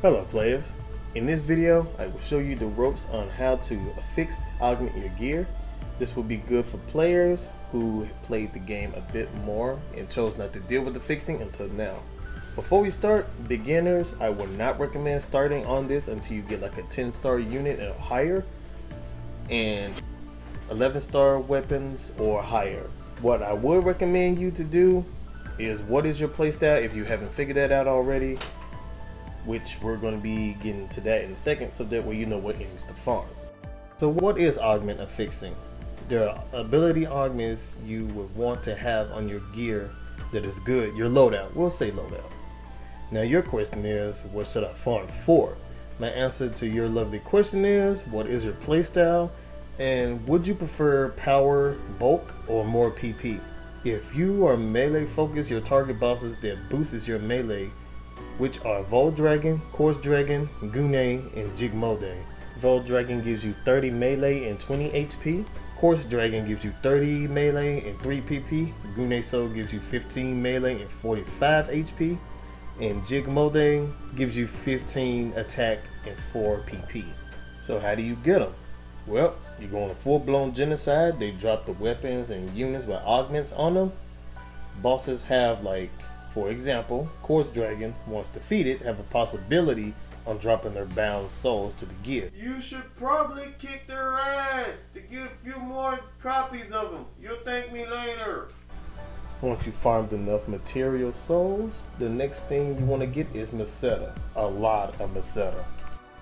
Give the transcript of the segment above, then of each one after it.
Hello players, in this video I will show you the ropes on how to affix augment your gear. This will be good for players who played the game a bit more and chose not to deal with affixing until now. Before we start, beginners, I would not recommend starting on this until you get like a 10-star unit or higher and 11-star weapons or higher. What I would recommend you to do is, what is your playstyle if you haven't figured that out already, which we're going to be getting to that in a second, so that way you know what enemies to farm. So what is augment affixing? There are ability augments you would want to have on your gear that is good, your loadout, we'll say loadout. Now your question is, what should I farm for? My answer to your lovely question is, what is your playstyle, and would you prefer power, bulk, or more PP? If you are melee focused, your target bosses that boosts your melee, which are Vol Dragon, Course Dragon, Gune, and Jigmode. Vol Dragon gives you 30 melee and 20 HP. Course Dragon gives you 30 melee and 3 PP. Gune Soul gives you 15 melee and 45 HP. And Jigmode gives you 15 attack and 4 PP. So how do you get them? Well, you go on a full-blown genocide. They drop the weapons and units with augments on them. Bosses have, like, for example, Course Dragon, once defeated, have a possibility on dropping their bound souls to the gear. You should probably kick their ass to get a few more copies of them. You'll thank me later. Once you farmed enough material souls, the next thing you want to get is Meseta. A lot of Meseta.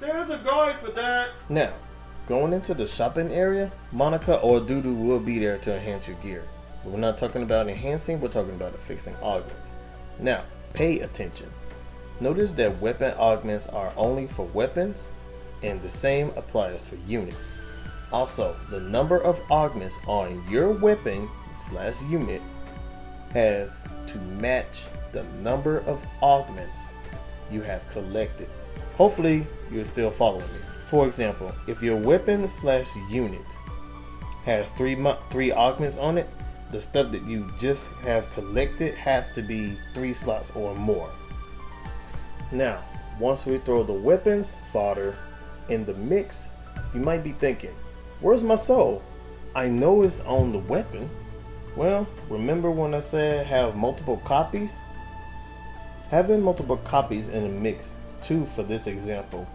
There's a guide for that. Now, going into the shopping area, Monica or Dudu will be there to enhance your gear. But we're not talking about enhancing, we're talking about affixing augments. Now, pay attention. Notice that weapon augments are only for weapons, and the same applies for units. Also, the number of augments on your weapon / unit has to match the number of augments you have collected. Hopefully, you're still following me. For example, if your weapon / unit has three augments on it, the stuff that you just have collected has to be 3 slots or more. Now, once we throw the weapons fodder in the mix, you might be thinking, where's my soul? I know it's on the weapon. Well, remember when I said have multiple copies? Having multiple copies in a mix too, for this example,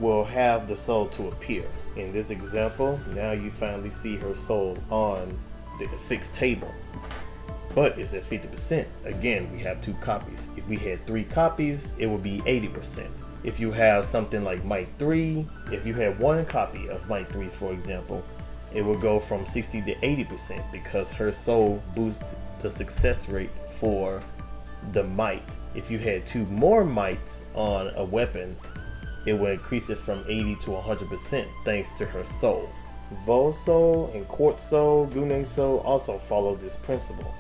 will have the soul to appear. In this example, now you finally see her soul on the affix table, but it's at 50%. Again, we have 2 copies. If we had 3 copies, it would be 80%. If you have something like Might 3, if you had 1 copy of Might 3, for example, it will go from 60 to 80% because her soul boosts the success rate for the might. If you had 2 more mites on a weapon, it will increase it from 80 to 100% thanks to her soul. Vol Soul and Quartz Soul, Gune Soul also follow this principle.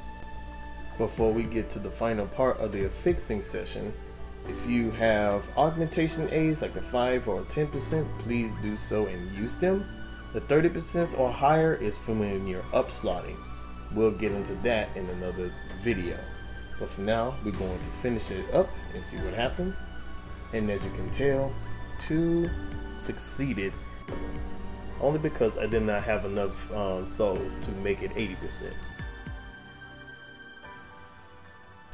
Before we get to the final part of the affixing session, if you have augmentation aids like a 5 or 10%, please do so and use them. The 30% or higher is for when you're upslotting. We'll get into that in another video. But for now, we're going to finish it up and see what happens. And as you can tell, 2 succeeded. Only because I did not have enough souls to make it 80%.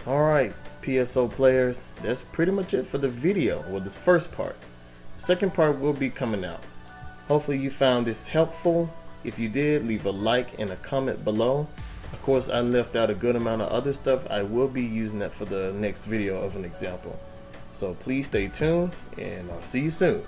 Alright, PSO players, that's pretty much it for the video, or this first part. The second part will be coming out. Hopefully you found this helpful. If you did, leave a like and a comment below. Of course, I left out a good amount of other stuff. I will be using that for the next video of an example. So please stay tuned, and I'll see you soon.